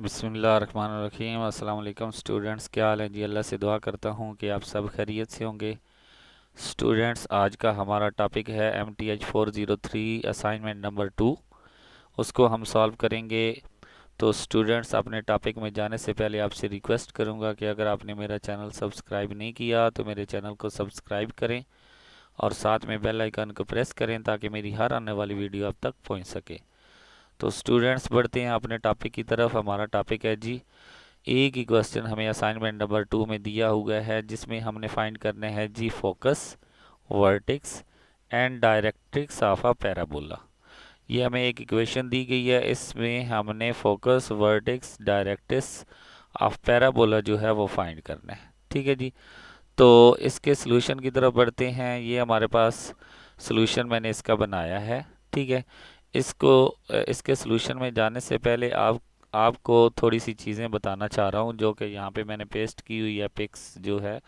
बिस्मिल्लाहिर्रहमानिर्रहीम। अस्सलाम वालेकुम स्टूडेंट्स, क्या हाल है जी। अल्लाह से दुआ करता हूँ कि आप सब खैरियत से होंगे। स्टूडेंट्स, आज का हमारा टॉपिक है MTH 403 असाइनमेंट नंबर 2। उसको हम सॉल्व करेंगे। तो स्टूडेंट्स, अपने टॉपिक में जाने से पहले आपसे रिक्वेस्ट करूँगा कि अगर आपने मेरा चैनल सब्सक्राइब नहीं किया तो मेरे चैनल को सब्सक्राइब करें और साथ में बेल आइकन को प्रेस करें ताकि मेरी हर आने वाली वीडियो आप तक पहुँच सके। तो स्टूडेंट्स, बढ़ते हैं अपने टॉपिक की तरफ। हमारा टॉपिक है जी, एक ही क्वेश्चन हमें असाइनमेंट नंबर 2 में दिया हुआ है जिसमें हमने फाइंड करने हैं जी focus, vertex and directrix of a parabola. ये हमें एक इक्वेशन दी गई है, इसमें हमने focus, vertex, directrix of parabola जो है वो फाइंड करना है। ठीक है जी। तो इसके सॉल्यूशन की तरफ बढ़ते हैं। ये हमारे पास सॉल्यूशन मैंने इसका बनाया है। ठीक है। इसको इसके सॉल्यूशन में जाने से पहले आपको थोड़ी सी चीज़ें बताना चाह रहा हूँ जो कि यहाँ पे मैंने पेस्ट की हुई है पिक्स जो है।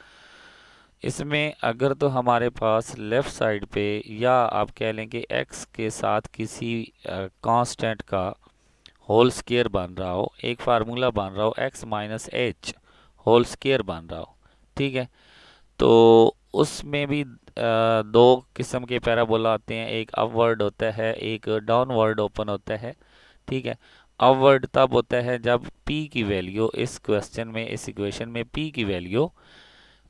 इसमें अगर तो हमारे पास लेफ़्ट साइड पे, या आप कह लें कि x के साथ किसी कांस्टेंट का होल स्क्वायर बन रहा हो, एक फार्मूला बन रहा हो x minus h whole square बन रहा हो। ठीक है। तो उसमें भी दो किस्म के पैराबोला आते हैं, एक अपवर्ड होता है, एक डाउनवर्ड ओपन होता है। ठीक है। अपवर्ड तब होता है जब p की वैल्यू इस क्वेश्चन में, इस इक्वेशन में p की वैल्यू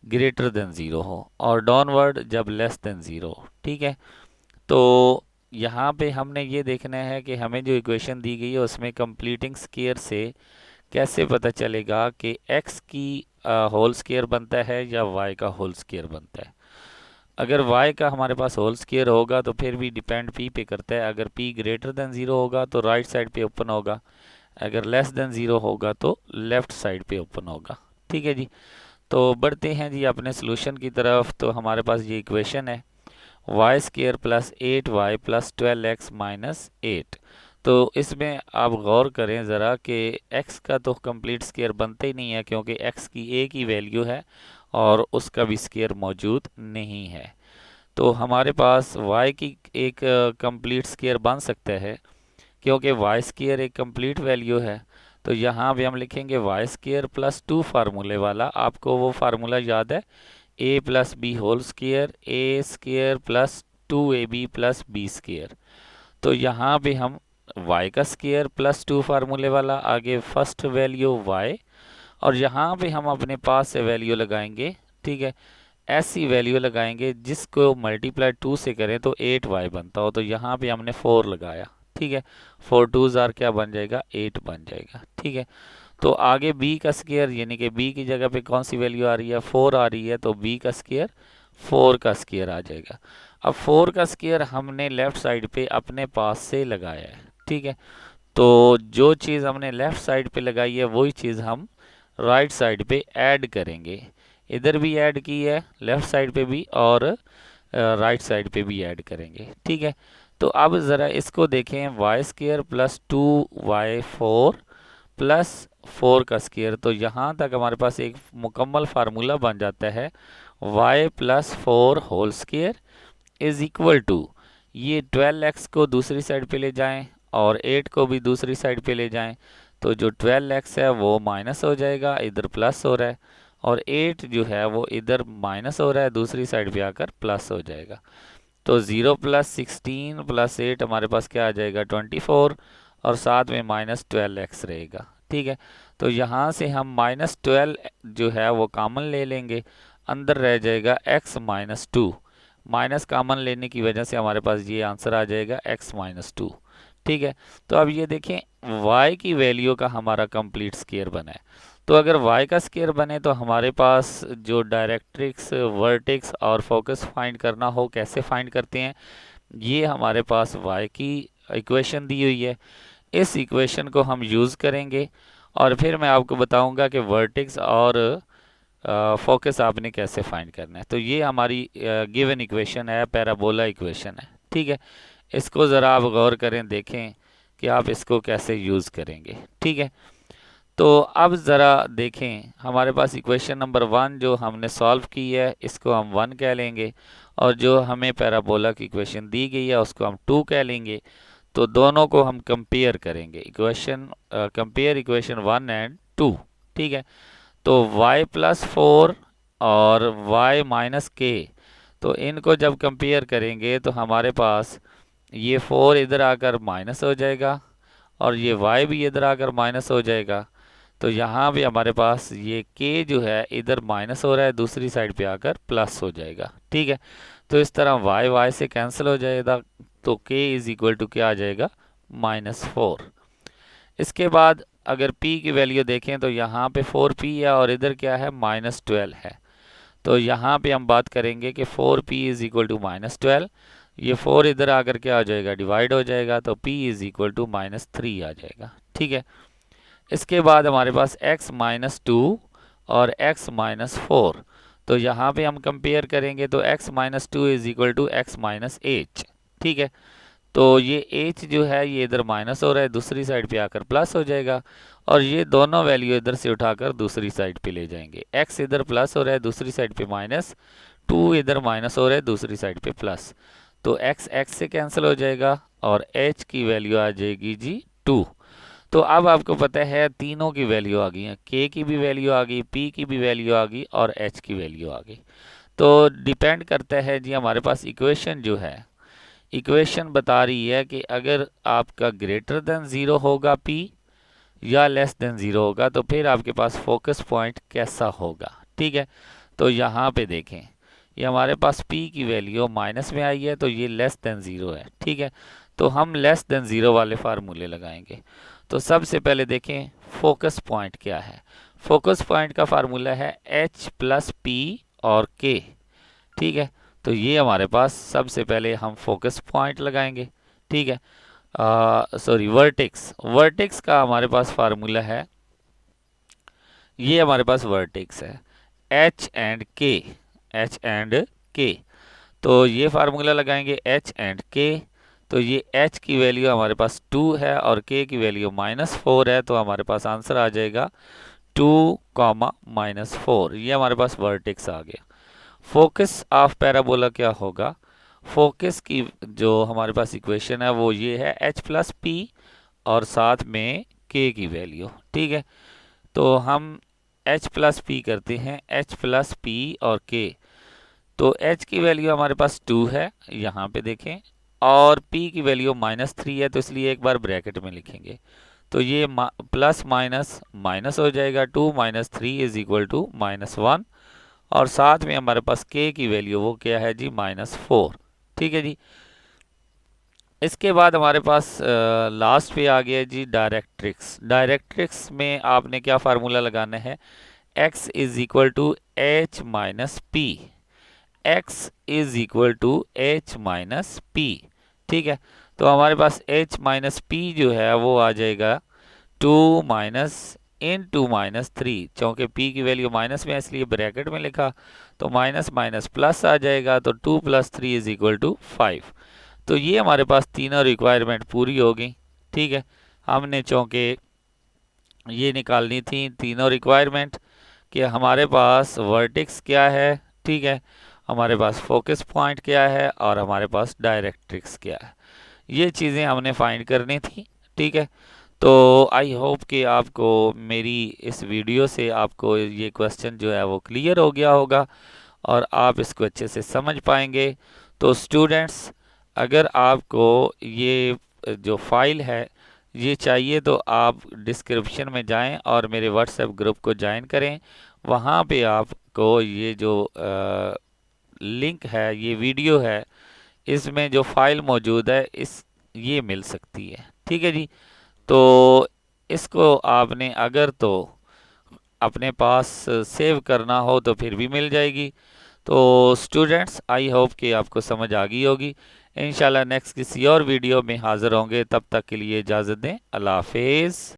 ग्रेटर देन ज़ीरो हो, और डाउनवर्ड जब लेस देन ज़ीरो हो। ठीक है। तो यहाँ पे हमने ये देखना है कि हमें जो इक्वेशन दी गई है उसमें कंप्लीटिंग स्क्वायर से कैसे पता चलेगा कि x की होल स्क्वायर बनता है या y का होल स्क्वायर बनता है। अगर y का हमारे पास होल स्क्वायर होगा तो फिर भी डिपेंड p पे करता है। अगर p ग्रेटर देन ज़ीरो होगा तो राइट साइड पे ओपन होगा, अगर लेस देन ज़ीरो होगा तो लेफ्ट साइड पे ओपन होगा। ठीक है जी। तो बढ़ते हैं जी अपने सोल्यूशन की तरफ। तो हमारे पास ये इक्वेशन है y square plus 8y plus 12x minus 8। तो इसमें आप गौर करें ज़रा कि x का तो कंप्लीट स्क्वायर बनता ही नहीं है क्योंकि x की एक ही वैल्यू है और उसका भी स्क्वायर मौजूद नहीं है। तो हमारे पास y की एक कंप्लीट स्क्वायर बन सकता है क्योंकि वाई स्क्र एक कंप्लीट वैल्यू है। तो यहाँ भी हम लिखेंगे वाई स्क्र प्लस 2 फार्मूले वाला। आपको वो फार्मूला याद है, a plus b whole square, a square plus 2ab plus b square. तो यहाँ पे हम y का स्क्र प्लस 2 फार्मूले वाला, आगे फर्स्ट वैल्यू y, और यहाँ पे हम अपने पास से वैल्यू लगाएंगे। ठीक है। ऐसी वैल्यू लगाएंगे जिसको मल्टीप्लाई 2 से करें तो 8y बनता हो। तो यहाँ पे हमने 4 लगाया। ठीक है। 4 2 जार क्या बन जाएगा, 8 बन जाएगा। ठीक है। तो आगे b का स्क्वायर, यानी कि b की जगह पे कौन सी वैल्यू आ रही है, 4 आ रही है, तो b का स्क्वायर 4 का स्क्वायर आ जाएगा। अब 4 का स्क्वायर हमने लेफ्ट साइड पे अपने पास से लगाया है। ठीक है। तो जो चीज़ हमने लेफ्ट साइड पे लगाई है वही चीज़ हम राइट साइड पे ऐड करेंगे। इधर भी ऐड की है, लेफ्ट साइड पे भी, और राइट साइड पे भी ऐड करेंगे। ठीक है। तो अब ज़रा इसको देखें, Y square plus 2y4 plus 4 का स्क्वायर। तो यहाँ तक हमारे पास एक मुकम्मल फार्मूला बन जाता है, y plus 4 whole square is equal to, ये 12x को दूसरी साइड पे ले जाएं और 8 को भी दूसरी साइड पे ले जाएं, तो जो 12x है वो माइनस हो जाएगा, इधर प्लस हो रहा है, और 8 जो है वो इधर माइनस हो रहा है, दूसरी साइड पे आकर प्लस हो जाएगा। तो 0 प्लस 16 प्लस 8 हमारे पास क्या आ जाएगा, 24, और साथ में माइनस 12x रहेगा। ठीक है। तो यहाँ से हम माइनस 12 जो है वो कॉमन ले लेंगे, अंदर रह जाएगा x माइनस 2। माइनस कॉमन लेने की वजह से हमारे पास ये आंसर आ जाएगा x माइनस 2। ठीक है। तो अब ये देखें, y की वैल्यू का हमारा कंप्लीट स्क्वायर बना है। तो अगर y का स्क्वायर बने तो हमारे पास जो डायरेक्ट्रिक्स, वर्टेक्स और फोकस फाइंड करना हो, कैसे फाइंड करते हैं, ये हमारे पास y की इक्वेशन दी हुई है। इस इक्वेशन को हम यूज़ करेंगे और फिर मैं आपको बताऊंगा कि वर्टेक्स और फोकस आपने कैसे फाइंड करना है। तो ये हमारी गिवन इक्वेशन है, पैराबोला इक्वेशन है। ठीक है। इसको ज़रा आप गौर करें, देखें कि आप इसको कैसे यूज़ करेंगे। ठीक है। तो अब ज़रा देखें, हमारे पास इक्वेशन नंबर 1 जो हमने सॉल्व की है इसको हम 1 कह लेंगे, और जो हमें पैराबोला की इक्वेशन दी गई है उसको हम 2 कह लेंगे। तो दोनों को हम कंपेयर करेंगे, इक्वेशन कंपेयर इक्वेशन 1 एंड 2। ठीक है, तो y प्लस 4 और y माइनस के, तो इनको जब कंपेयर करेंगे तो हमारे पास ये 4 इधर आकर माइनस हो जाएगा और ये y भी इधर आकर माइनस हो जाएगा। तो यहाँ भी हमारे पास ये k जो है इधर माइनस हो रहा है, दूसरी साइड पे आकर प्लस हो जाएगा। ठीक है, तो इस तरह y से कैंसिल हो जाएगा, तो k इज इक्वल टू क्या आ जाएगा, -4। इसके बाद अगर p की वैल्यू देखें तो यहाँ पे 4p है और इधर क्या है, -12 है। तो यहाँ पे हम बात करेंगे कि 4p इज इक्वल टू -12, ये 4 इधर आकर क्या हो जाएगा, डिवाइड हो जाएगा, तो p इज इक्वल टू -3 आ जाएगा। ठीक है, इसके बाद हमारे पास x-2 और x-4, तो यहाँ पे हम कंपेयर करेंगे तो x-2 is equal to x-h। ठीक है, तो ये h जो है ये इधर माइनस हो रहा है, दूसरी साइड पे आकर प्लस हो जाएगा और ये दोनों वैल्यू इधर से उठाकर दूसरी साइड पे ले जाएंगे। x इधर प्लस हो रहा है, दूसरी साइड पे माइनस, 2 इधर माइनस हो रहा है, दूसरी साइड पे प्लस, तो x से कैंसिल हो जाएगा और h की वैल्यू आ जाएगी जी 2। तो अब आपको पता है तीनों की वैल्यू आ गई है, k की भी वैल्यू आ गई, p की भी वैल्यू आ गई और h की वैल्यू आ गई। तो डिपेंड करता है जी, हमारे पास इक्वेशन जो है, इक्वेशन बता रही है कि अगर आपका ग्रेटर देन 0 होगा p या लेस देन 0 होगा तो फिर आपके पास फोकस पॉइंट कैसा होगा। ठीक है, तो यहाँ पे देखें, ये हमारे पास p की वैल्यू माइनस में आई है, तो ये लेस देन 0 है। ठीक है, तो हम लेस देन 0 वाले फार्मूले लगाएंगे। तो सबसे पहले देखें फोकस पॉइंट क्या है। फोकस पॉइंट का फार्मूला है h प्लस p और k। ठीक है, तो ये हमारे पास सबसे पहले हम फोकस पॉइंट लगाएंगे। ठीक है, सॉरी वर्टेक्स, वर्टेक्स का हमारे पास फार्मूला है, ये हमारे पास वर्टेक्स है h and k, h and k। तो ये फार्मूला लगाएंगे h एंड k, तो ये h की वैल्यू हमारे पास 2 है और k की वैल्यू -4 है, तो हमारे पास आंसर आ जाएगा 2, -4। ये हमारे पास वर्टेक्स आ गया। फोकस ऑफ पैराबोला क्या होगा, फोकस की जो हमारे पास इक्वेशन है वो ये है h प्लस पी और साथ में k की वैल्यू। ठीक है, तो हम h प्लस पी करते हैं, h प्लस पी और k, तो h की वैल्यू हमारे पास 2 है, यहाँ पे देखें, और p की वैल्यू -3 है, तो इसलिए एक बार ब्रैकेट में लिखेंगे, तो ये प्लस माइनस माइनस हो जाएगा, 2 - 3 इज इक्वल टू -1 और साथ में हमारे पास k की वैल्यू वो क्या है जी, -4। ठीक है जी, इसके बाद हमारे पास लास्ट पे आ गया जी डायरेक्ट्रिक्स। डायरेक्ट्रिक्स में आपने क्या फार्मूला लगाना है, x is equal to h minus p, x is equal to h minus p. ठीक है, तो हमारे पास h माइनस पी जो है वो आ जाएगा 2 माइनस इंटू -3, क्योंकि p की वैल्यू माइनस में है इसलिए ब्रैकेट में लिखा, तो माइनस माइनस प्लस आ जाएगा, तो 2 + 3 इज इक्वल टू 5। तो ये हमारे पास तीनों रिक्वायरमेंट पूरी हो गई। ठीक है, हमने चूँकि ये निकालनी थी तीनों रिक्वायरमेंट कि हमारे पास वर्टेक्स क्या है, ठीक है, हमारे पास फोकस पॉइंट क्या है और हमारे पास डायरेक्ट्रिक्स क्या है, ये चीज़ें हमने फाइंड करनी थी। ठीक है, तो आई होप कि आपको मेरी इस वीडियो से आपको ये क्वेश्चन जो है वो क्लियर हो गया होगा और आप इसको अच्छे से समझ पाएंगे। तो स्टूडेंट्स, अगर आपको ये जो फाइल है ये चाहिए तो आप डिस्क्रिप्शन में जाएं और मेरे व्हाट्सएप ग्रुप को ज्वाइन करें, वहाँ पे आपको ये जो लिंक है, ये वीडियो है, इसमें जो फाइल मौजूद है ये मिल सकती है। ठीक है जी, तो इसको आपने अगर तो अपने पास सेव करना हो तो फिर भी मिल जाएगी। तो स्टूडेंट्स, आई होप कि आपको समझ आ गई होगी। इंशाल्लाह नेक्स्ट किसी और वीडियो में हाज़िर होंगे, तब तक के लिए इजाज़त दें। अल्लाह हाफिज़।